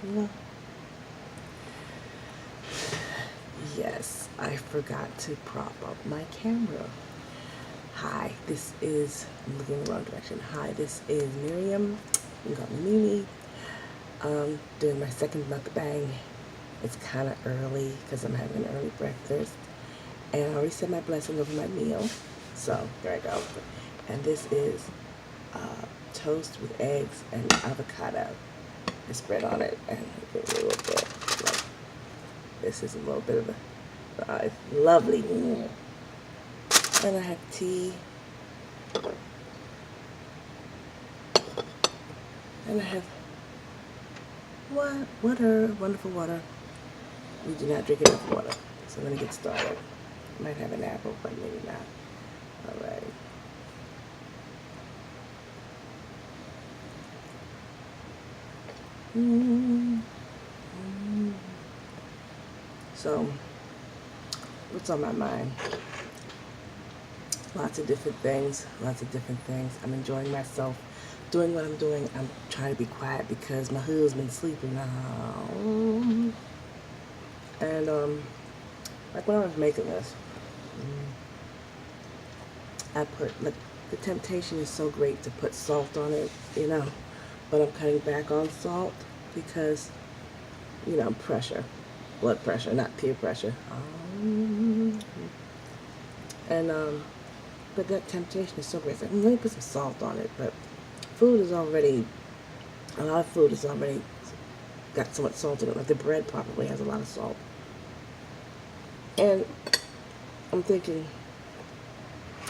No. Yes, I forgot to prop up my camera. Hi, this is, I'm looking in the wrong direction. Hi, this is Miriam. You can call me Mimi. Doing my second mukbang. It's kind of early because I'm having an early breakfast. And I already said my blessing over my meal. So, there I go. And this is toast with eggs and avocado. I spread on it and give it a little bit. Like, this is a little bit of a it's lovely. And I have tea. And I have water, wonderful water. We do not drink enough water. So let me get started. Might have an apple, but maybe not. Alright. So, what's on my mind? Lots of different things. I'm enjoying myself, doing what I'm doing. I'm trying to be quiet because my husband's sleeping now. And, like when I was making this, I put, like, the temptation is so great to put salt on it, you know, but I'm cutting back on salt because, you know, pressure, blood pressure, not peer pressure. And, but that temptation is so great. It's like, let me put some salt on it, but food is already, a lot of food is already got so much salt in it. Like the bread probably has a lot of salt. And I'm thinking,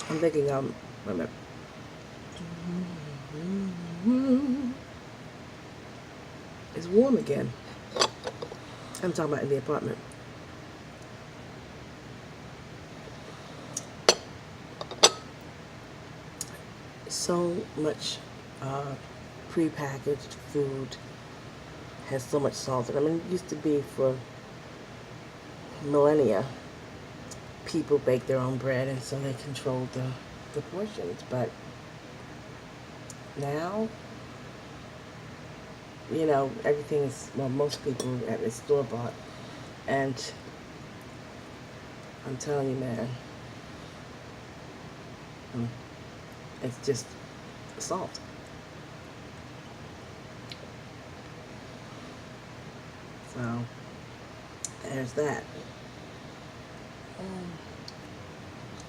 wait a minute. It's warm again. I'm talking about in the apartment. So much prepackaged food has so much salt in it. I mean, it used to be for millennia. People bake their own bread, and so they controlled the portions. But now, you know, everything is, well, most people at is store-bought. And I'm telling you, man, it's just salt. So, there's that.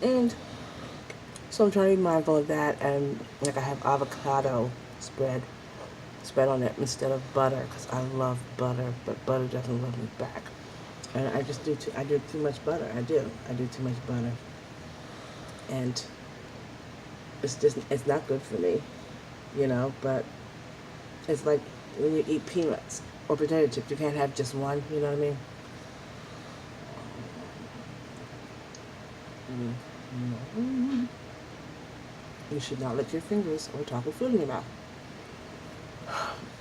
And so I'm trying to be mindful of that, and like I have avocado spread on it instead of butter, because I love butter, but butter doesn't love me back. And I just do too much butter. I do too much butter. And it's not good for me, you know, but it's like when you eat peanuts or potato chips, you can't have just one, you know what I mean? You should not lick your fingers or talk with food in your mouth.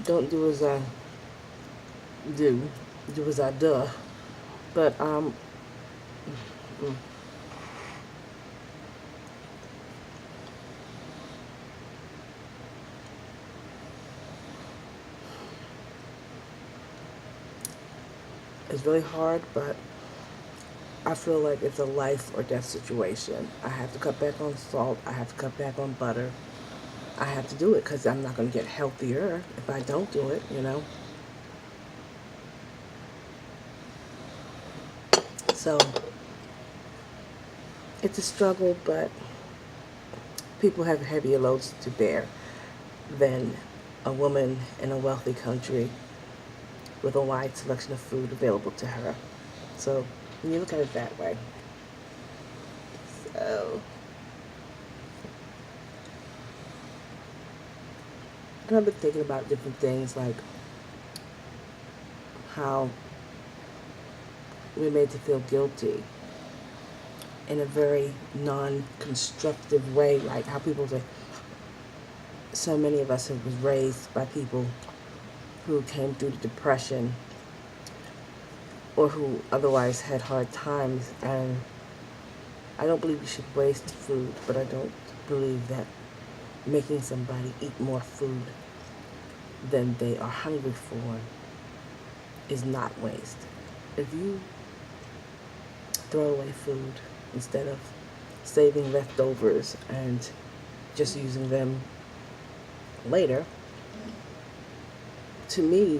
Don't do as I do. Do as I do. But, it's really hard, but I feel like it's a life or death situation. I have to cut back on salt. I have to cut back on butter. I have to do it because I'm not going to get healthier if I don't do it, you know. So, it's a struggle, but people have heavier loads to bear than a woman in a wealthy country with a wide selection of food available to her. So, when you look at it that way. So, and I've been thinking about different things, like how we're made to feel guilty in a very non-constructive way, like how people say, so many of us was raised by people who came through the Depression or who otherwise had hard times, and I don't believe you should waste food, but I don't believe that making somebody eat more food than they are hungry for is not waste. If you throw away food instead of saving leftovers and just using them later, to me,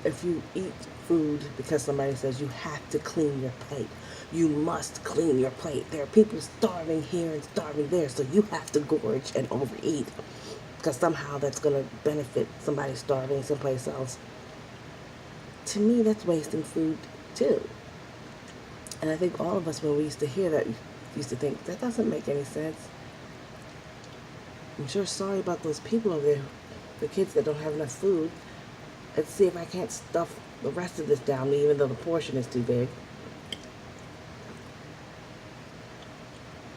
if you eat food because somebody says you have to clean your plate, you must clean your plate. There are people starving here and starving there, so you have to gorge and overeat because somehow that's going to benefit somebody starving someplace else. To me, that's wasting food too. And I think all of us, when we used to hear that, used to think, that doesn't make any sense. I'm sure sorry about those people over there, the kids that don't have enough food. Let's see if I can't stuff the rest of this down me, even though the portion is too big.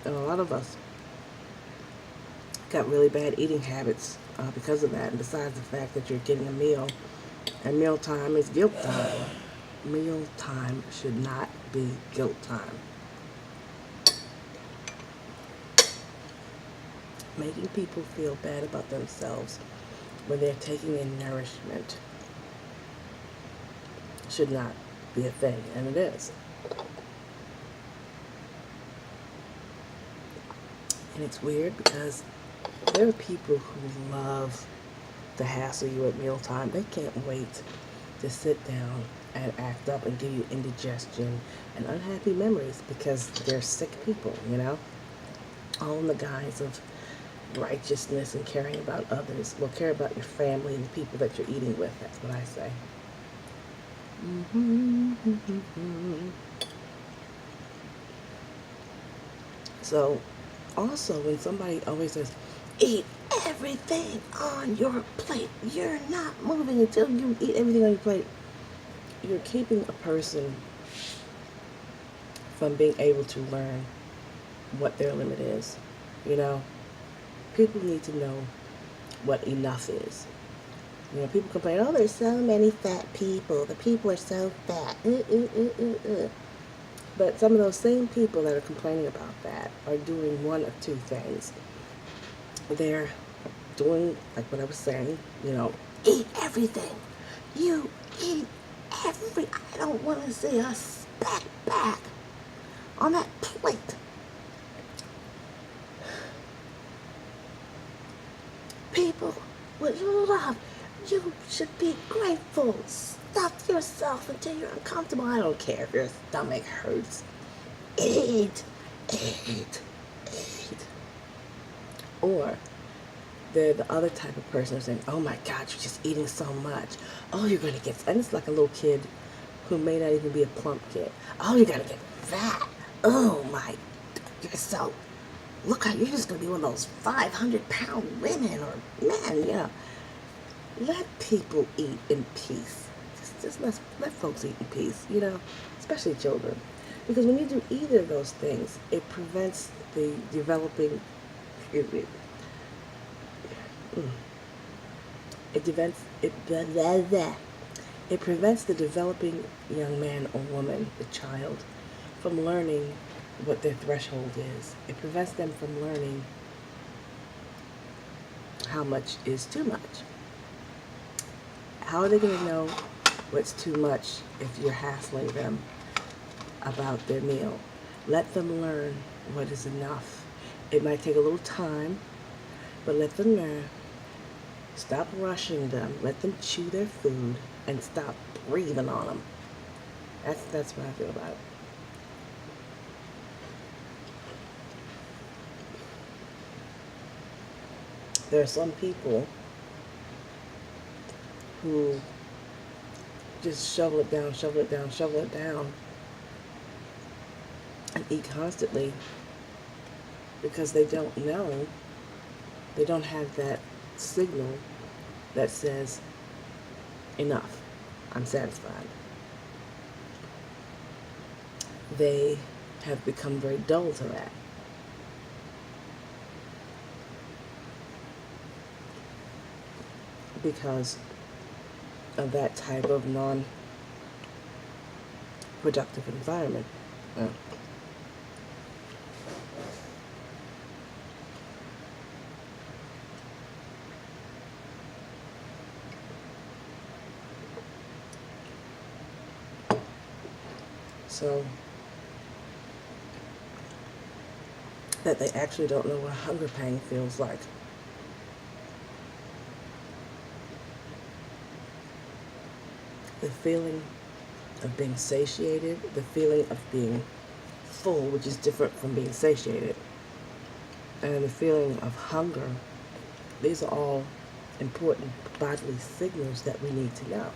And a lot of us got really bad eating habits because of that. And besides the fact that you're getting a meal, and meal time is guilt time. Meal time should not be guilt time. Making people feel bad about themselves when they're taking in nourishment should not be a thing, and it is. And it's weird because there are people who love to hassle you at mealtime. They can't wait to sit down and act up and give you indigestion and unhappy memories because they're sick people, you know? All in the guise of righteousness and caring about others. Well, care about your family and the people that you're eating with. That's what I say. So, also, when somebody always says, eat everything on your plate, you're not moving until you eat everything on your plate, you're keeping a person from being able to learn what their limit is. You know, people need to know what enough is. You know, people complain, oh, there's so many fat people. The people are so fat. But some of those same people that are complaining about that are doing one of two things. They're doing, like what I was saying, you know, eat everything. You eat I don't want to see a speck back on that plate. People would love, you should be grateful. Stuff yourself until you're uncomfortable. I don't care if your stomach hurts. Eat, eat, eat. Or they're the other type of person who's saying, oh my God, you're just eating so much. Oh, you're going to get, and it's like a little kid who may not even be a plump kid. Oh, you're going to get fat. Oh my, you're so, look how you're just going to be one of those 500-pound women or men, you know. Let people eat in peace. Just let folks eat in peace, you know, especially children. Because when you do either of those things, it prevents the developing, it prevents the developing young man or woman, the child, from learning what their threshold is. It prevents them from learning how much is too much. How are they going to know what's too much if you're hassling them about their meal? Let them learn what is enough. It might take a little time, but let them learn. Stop rushing them. Let them chew their food and stop breathing on them. That's what I feel about it. There are some people who just shovel it down, shovel it down, shovel it down, and eat constantly because they don't know, they don't have that signal that says, enough, I'm satisfied. They have become very dull to that. Because of that type of non-productive environment. so that they actually don't know what hunger pain feels like. The feeling of being satiated, the feeling of being full, which is different from being satiated, and the feeling of hunger, these are all important bodily signals that we need to know.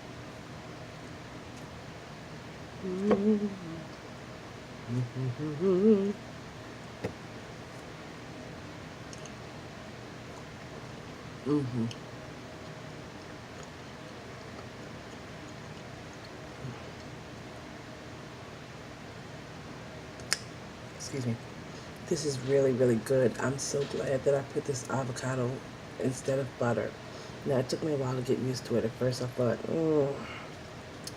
Excuse me. This is really, really good. I'm so glad that I put this avocado instead of butter. Now, it took me a while to get used to it. At first, I thought,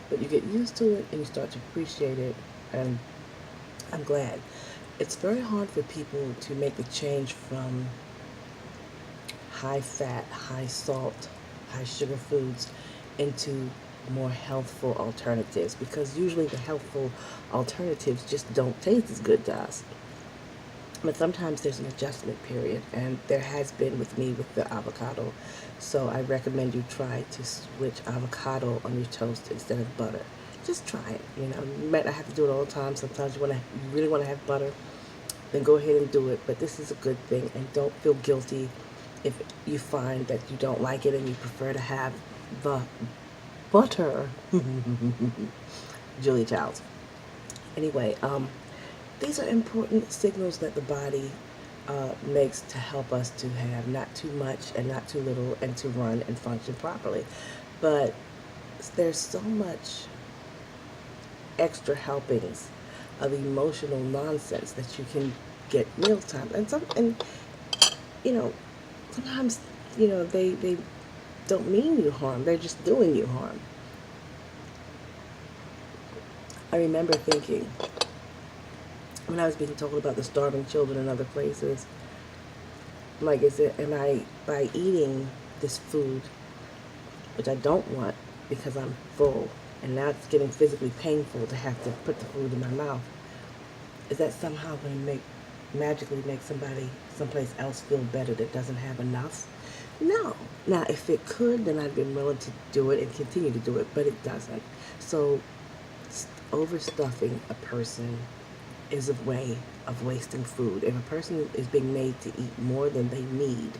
but you get used to it and you start to appreciate it, and I'm glad. It's very hard for people to make the change from high fat, high salt, high sugar foods into more healthful alternatives, because usually the healthful alternatives just don't taste as good to us. But sometimes there's an adjustment period, and there has been with me with the avocado. So I recommend you try to switch avocado on your toast instead of butter. Just try it. You might not have to do it all the time. Sometimes you really want to have butter, then go ahead and do it. But this is a good thing, and don't feel guilty if you find that you don't like it and you prefer to have the butter. Julia Childs. Anyway, these are important signals that the body makes to help us to have not too much and not too little, and to run and function properly. But there's so much extra helpings of emotional nonsense that you can get mealtime, and sometimes they don't mean you harm. They're just doing you harm. I remember thinking, when I was being told about the starving children in other places, like, am I, by eating this food, which I don't want because I'm full, and now it's getting physically painful to have to put the food in my mouth, is that somehow going to magically make somebody someplace else feel better that doesn't have enough? No. Now, if it could, then I'd be willing to do it and continue to do it, but it doesn't. So overstuffing a person is a way of wasting food. If a person is being made to eat more than they need,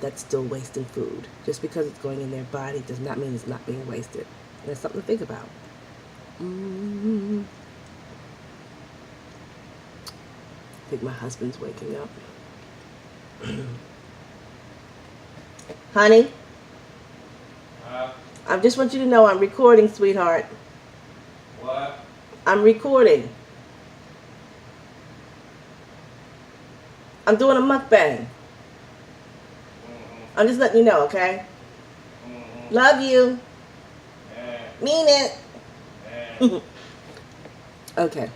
that's still wasting food. Just because it's going in their body does not mean it's not being wasted. That's something to think about. I think my husband's waking up. Honey? I just want you to know I'm recording, sweetheart. What? I'm recording. I'm doing a mukbang. I'm just letting you know, okay? Love you. Mean it. Okay.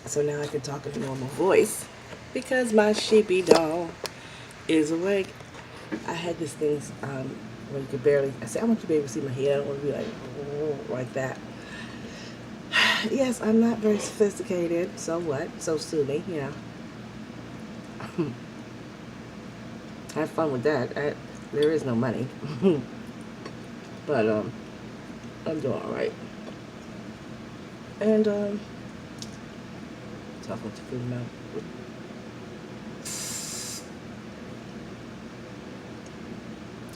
So now I can talk in a normal voice because my sheepy doll is awake. I had this thing where you could barely, I said, I want you to be able to see my head. I don't want to be like that. Yes, I'm not very sophisticated. So what? So sue me, Have fun with that. There is no money. But I'm doing alright. And talking to food now.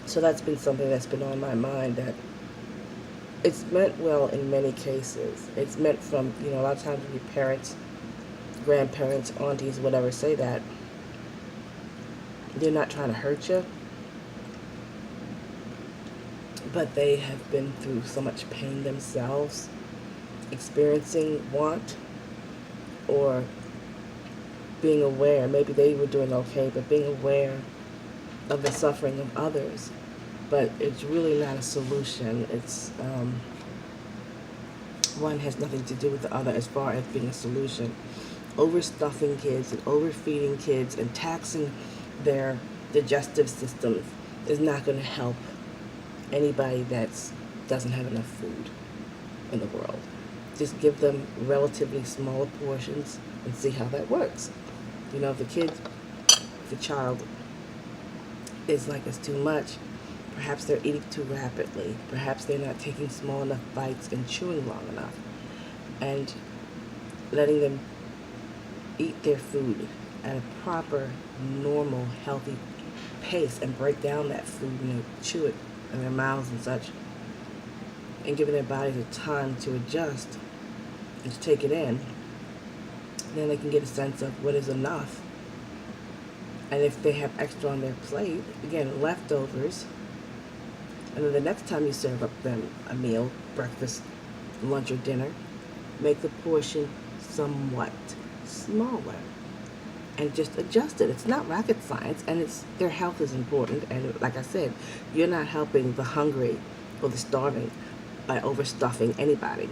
So that's been something that's been on my mind, that it's meant well in many cases. It's meant from, a lot of times when your parents, grandparents, aunties, whatever say that, they're not trying to hurt you, but they have been through so much pain themselves, experiencing want, or being aware. Maybe they were doing okay, but being aware of the suffering of others. But it's really not a solution. It's one has nothing to do with the other as far as being a solution. Overstuffing kids and overfeeding kids and taxing their digestive systems is not going to help anybody that doesn't have enough food in the world. just give them relatively smaller portions and see how that works. You know, if the child is like it's too much, perhaps they're eating too rapidly, perhaps they're not taking small enough bites and chewing long enough, and letting them eat their food at a proper, normal, healthy pace and break down that food and chew it in their mouths and such, and giving their bodies the time to adjust and to take it in. Then they can get a sense of what is enough. And if they have extra on their plate, again, leftovers, and then the next time you serve up them a meal, breakfast, lunch, or dinner, make the portion somewhat smaller and just adjust it. It's not rocket science, and their health is important. And like I said, you're not helping the hungry or the starving by overstuffing anybody.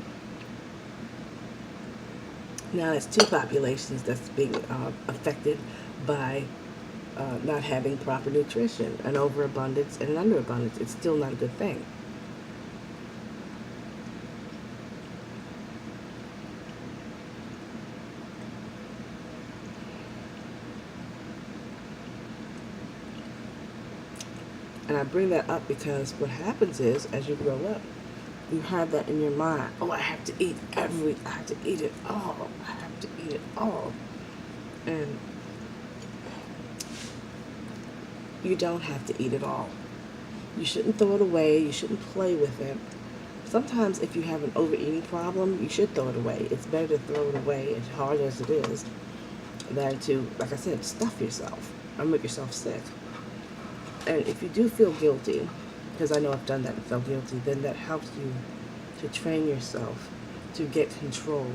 Now, that's two populations that's being affected by not having proper nutrition, an overabundance and an underabundance. It's still not a good thing. And I bring that up because what happens is, as you grow up, you have that in your mind. Oh, I have to eat it all. I have to eat it all. And you don't have to eat it all. You shouldn't throw it away. You shouldn't play with it. Sometimes if you have an overeating problem, you should throw it away. It's better to throw it away, as hard as it is, than to, like I said, stuff yourself or make yourself sick. And if you do feel guilty, because I know I've done that and felt guilty, then that helps you to train yourself to get control.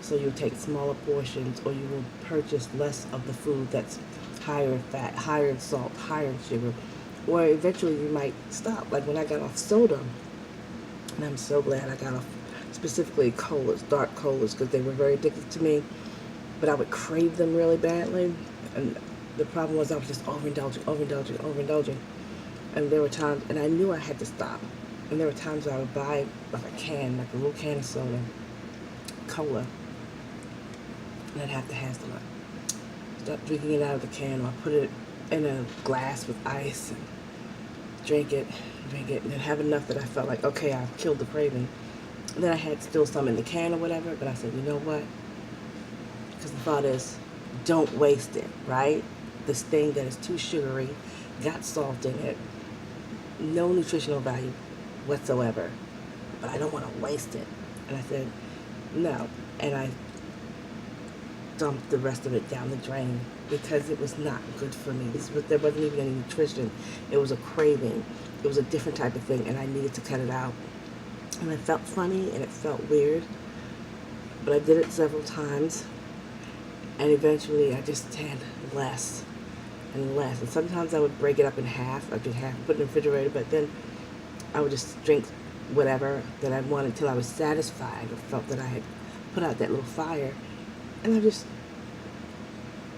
So you'll take smaller portions, or you will purchase less of the food that's higher in fat, higher in salt, higher in sugar, or eventually you might stop. Like when I got off soda, and I'm so glad I got off specifically colas, dark colas, because they were very addictive to me, but I would crave them really badly, and the problem was I was just overindulging. And there were times, and I knew I had to stop. And there were times I would buy like a little can of soda, cola, and I'd have to have some. Stop drinking it out of the can, or put it in a glass with ice and drink it, and then have enough that I felt like, okay, I've killed the craving. And then I had still some in the can or whatever, but I said, you know what? Because the thought is, don't waste it, right? This thing that is too sugary, got salt in it, no nutritional value whatsoever, but I don't want to waste it. And I said, no. And I dumped the rest of it down the drain because it was not good for me. There wasn't even any nutrition. It was a craving. It was a different type of thing, and I needed to cut it out. And it felt funny, and it felt weird, but I did it several times, and eventually I just had less and less. And sometimes I would break it up in half. I'd do half, put it in the refrigerator, but then I would just drink whatever that I wanted till I was satisfied or felt that I had put out that little fire. And I just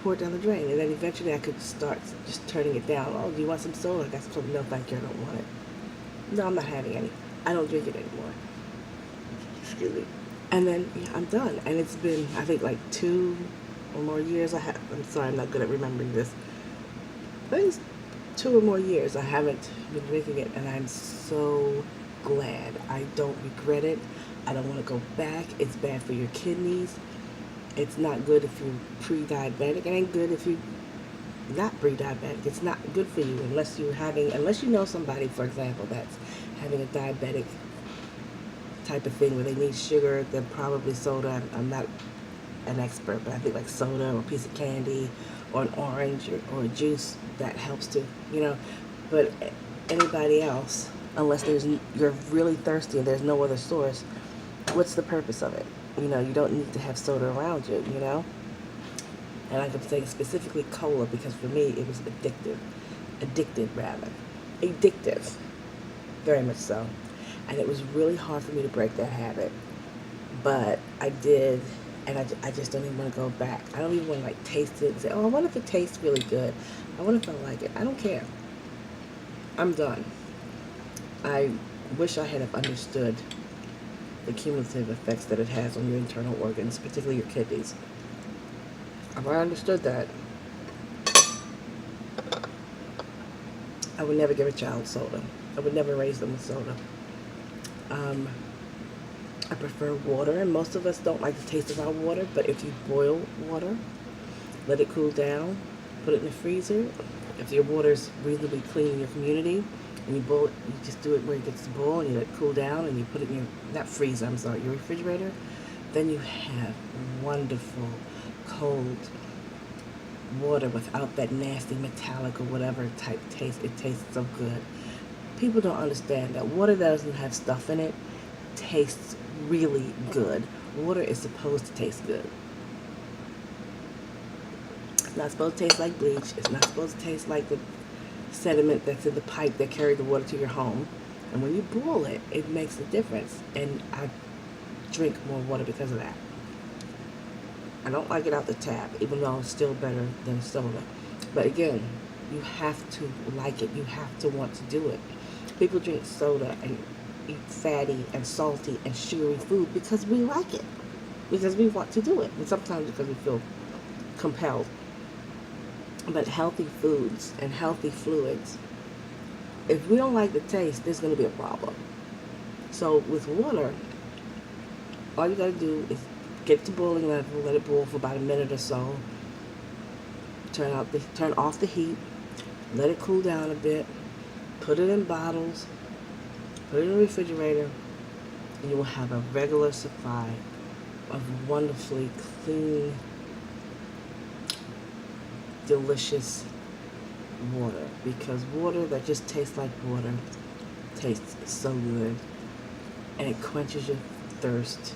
pour it down the drain. And then eventually I could start just turning it down. Oh, do you want some soda? I got some soda. No, thank you, I don't want it. No, I'm not having any. I don't drink it anymore. Excuse me. And then, yeah, I'm done. And it's been, I think, like 2 or more years. I'm sorry, I'm not good at remembering this. I think it's 2 or more years I haven't been drinking it, and I'm so glad. I don't regret it. I don't want to go back. It's bad for your kidneys. It's not good if you're pre-diabetic. It ain't good if you're not pre-diabetic. It's not good for you unless you know somebody, for example, that's having a diabetic type of thing where they need sugar. Then probably soda. I'm not an expert, but I think like soda or a piece of candy or an orange or a juice, that helps too, But anybody else, unless you're really thirsty and there's no other source, what's the purpose of it? You don't need to have soda around you, And I'm saying specifically cola because for me it was addictive, very much so. And it was really hard for me to break that habit, but I did. And I just don't even want to go back. I don't even want to taste it and say, oh, I wonder if it tastes really good. I wonder if I like it. I don't care. I'm done. I wish I had have understood the cumulative effects that it has on your internal organs, particularly your kidneys. If I understood that, I would never give a child soda. I would never raise them with soda. I prefer water, and most of us don't like the taste of our water, but if you boil water, let it cool down, put it in the freezer. If your water is reasonably clean in your community, and you boil it, you just do it where it gets to boil, and you let it cool down, and you put it in your, not freezer, I'm sorry, your refrigerator, then you have wonderful, cold water without that nasty metallic or whatever type taste. It tastes so good. People don't understand that water that doesn't have stuff in it tastes really good. Water is supposed to taste good. It's not supposed to taste like bleach. It's not supposed to taste like the sediment that's in the pipe that carried the water to your home. And when you boil it, it makes a difference. And I drink more water because of that. I don't like it out the tap, even though it's still better than soda. But again, you have to like it. You have to want to do it. People drink soda and eat fatty and salty and sugary food because we like it. Because we want to do it. And sometimes because we feel compelled. But healthy foods and healthy fluids, if we don't like the taste, there's going to be a problem. So with water, all you got to do is get to boiling level, let it boil for about a minute or so. Turn off the heat, let it cool down a bit, put it in bottles, put it in the refrigerator, and you will have a regular supply of wonderfully clean, delicious water. Because water that just tastes like water tastes so good, and it quenches your thirst.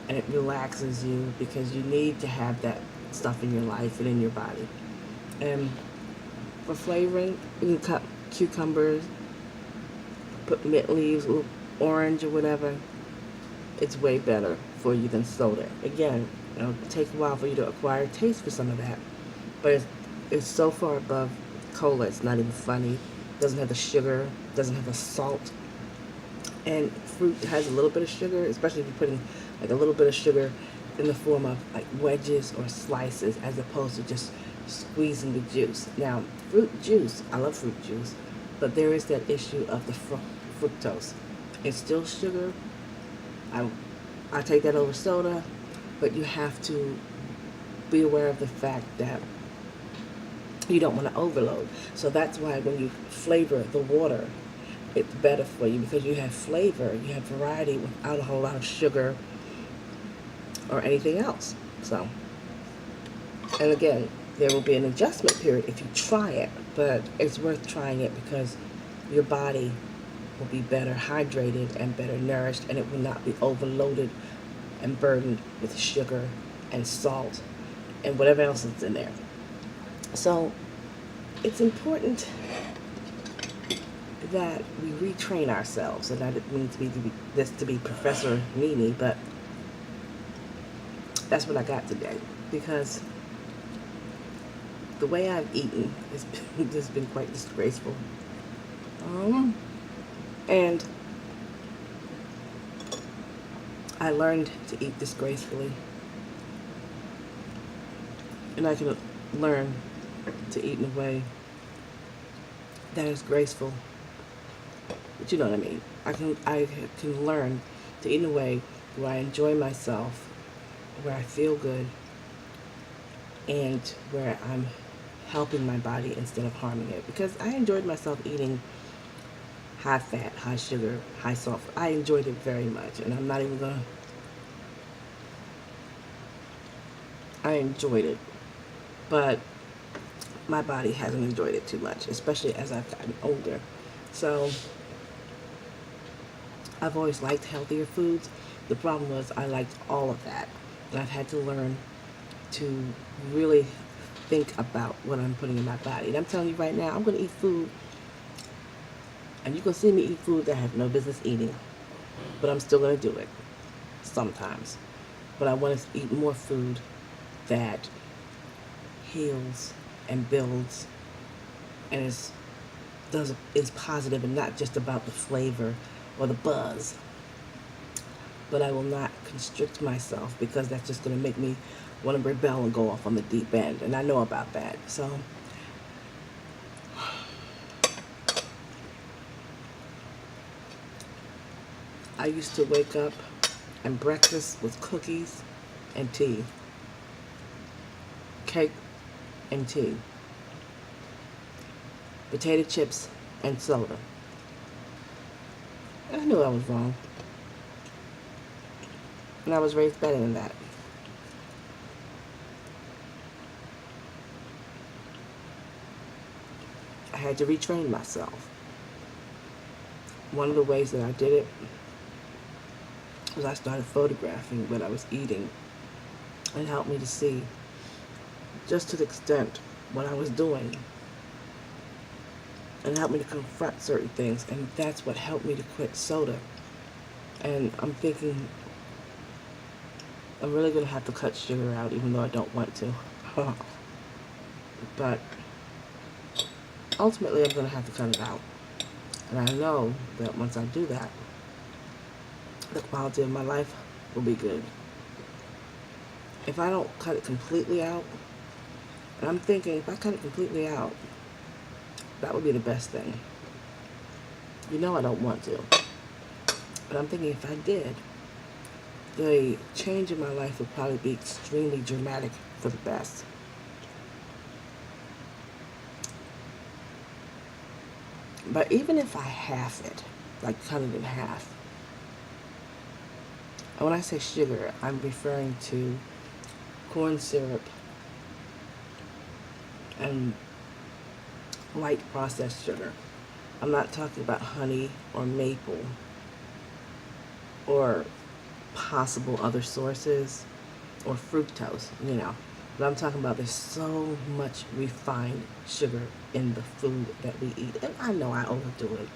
And it relaxes you because you need to have that stuff in your life and in your body. And for flavoring, you can cut cucumbers, put mint leaves, orange or whatever. It's way better for you than soda. Again, it'll take a while for you to acquire a taste for some of that. But it's so far above cola, it's not even funny. It doesn't have the sugar, doesn't have the salt. And fruit has a little bit of sugar, especially if you're putting like a little bit of sugar in the form of like wedges or slices, as opposed to just squeezing the juice. Now, fruit juice, I love fruit juice, but there is that issue of the fructose. It's still sugar. I take that over soda, but you have to be aware of the fact that you don't want to overload. So that's why when you flavor the water, it's better for you because you have flavor, you have variety without a whole lot of sugar or anything else. So, and again, there will be an adjustment period if you try it, but it's worth trying it because your body will be better hydrated and better nourished, and it will not be overloaded and burdened with sugar and salt and whatever else is in there. So it's important that we retrain ourselves, and I didn't mean to be Professor Mimi, but that's what I got today, because the way I've eaten has just been quite disgraceful. And I learned to eat disgracefully, and I can learn to eat in a way that is graceful. But you know what I mean. I can learn to eat in a way where I enjoy myself, where I feel good, and where I'm helping my body instead of harming it. Because I enjoyed myself eating high fat, high sugar, high salt. I enjoyed it very much, and I'm not even gonna. I enjoyed it, but my body hasn't enjoyed it too much, especially as I've gotten older. So I've always liked healthier foods. The problem was I liked all of that. And I've had to learn to really think about what I'm putting in my body. And I'm telling you right now, I'm going to eat food. And you can see me eat food that I have no business eating. But I'm still going to do it. Sometimes. But I want to eat more food that heals and builds and is positive and not just about the flavor or the buzz. but I will not constrict myself because that's just going to make me want to rebel and go off on the deep end. And I know about that. So I used to wake up and breakfast was cookies and tea, cake and tea, potato chips and soda. And I knew I was wrong. And I was raised better than that. I had to retrain myself. One of the ways that I did it was I started photographing what I was eating, and helped me to see just to the extent what I was doing, and helped me to confront certain things, and that's what helped me to quit soda. And I'm thinking I'm really going to have to cut sugar out, even though I don't want to. But ultimately I'm going to have to cut it out. And I know that once I do that, the quality of my life will be good. If I don't cut it completely out, and I'm thinking if I cut it completely out, that would be the best thing. You know I don't want to. But I'm thinking if I did, the change in my life would probably be extremely dramatic for the best. But even if I half it, like cut it in half, and when I say sugar, I'm referring to corn syrup and white processed sugar. I'm not talking about honey or maple or possible other sources or fructose, you know. But I'm talking about there's so much refined sugar in the food that we eat. And I know I overdo it.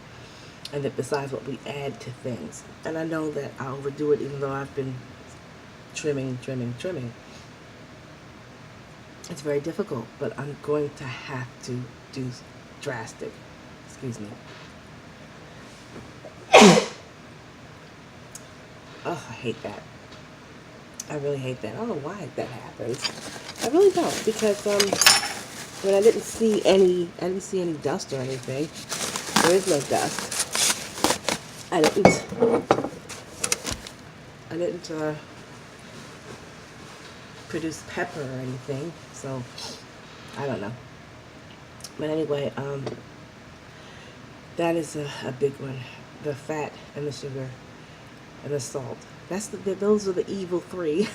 And that besides what we add to things. And I know that I overdo it even though I've been trimming. It's very difficult, but I'm going to have to do drastic. Excuse me. Oh, I hate that. I really hate that. I don't know why that happens. I really don't, because when I didn't see any dust or anything. There is no dust. I didn't produce pepper or anything, so I don't know. But anyway, that is a big one. The fat and the sugar and the salt. Those are the evil three.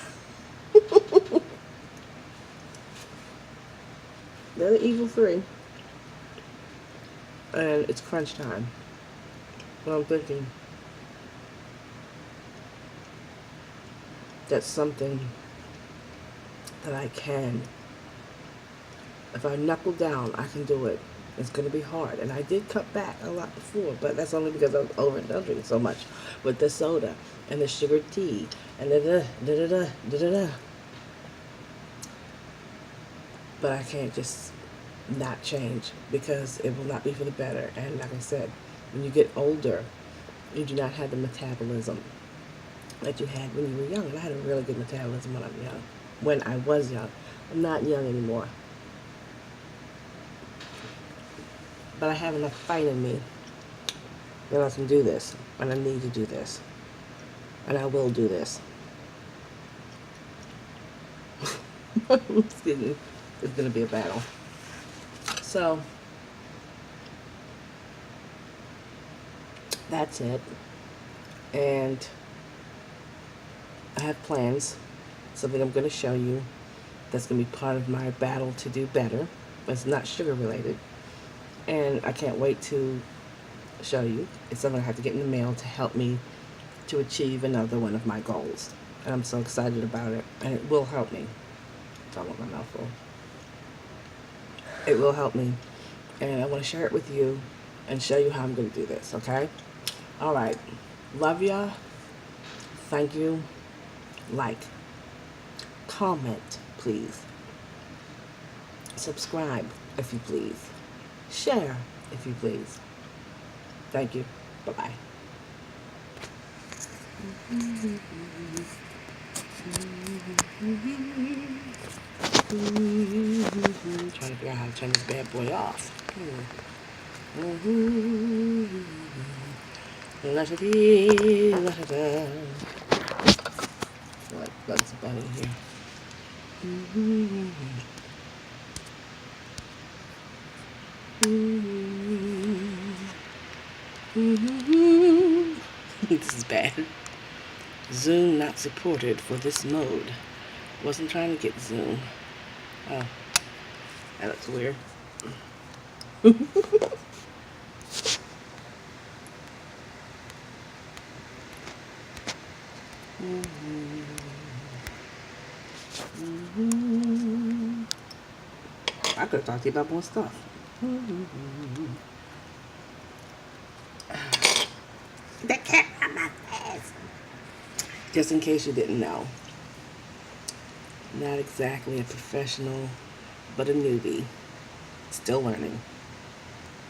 They're the evil three. And it's crunch time. Well, I'm thinking that's something that I can. If I knuckle down, I can do it. It's going to be hard. And I did cut back a lot before, but that's only because I was overindulging so much with the soda and the sugar tea and da-da-da. But I can't just not change because it will not be for the better. And like I said, when you get older, you do not have the metabolism that you had when you were young. And I had a really good metabolism when I was young. I'm not young anymore. But I have enough fight in me that I can do this. And I need to do this. And I will do this. Excuse me. It's going to be a battle. So, that's it. And I have plans. Something I'm going to show you that's going to be part of my battle to do better. It's not sugar related. And I can't wait to show you. It's something I have to get in the mail to help me to achieve another one of my goals. And I'm so excited about it. And it will help me. Talking with my mouth full. It will help me. And I want to share it with you and show you how I'm going to do this, okay? All right. Love ya. Thank you. Like. Comment, please. Subscribe, if you please. Share, if you please. Thank you. Bye-bye. Trying to figure out how to turn this bad boy off. Let it be, let it be. Like Bugs Bunny here. This is bad. Zoom not supported for this mode. Wasn't trying to get Zoom. Oh, that looks weird. I could talk to you about more stuff. The cat on my face. Just in case you didn't know. Not exactly a professional, but a newbie. Still learning.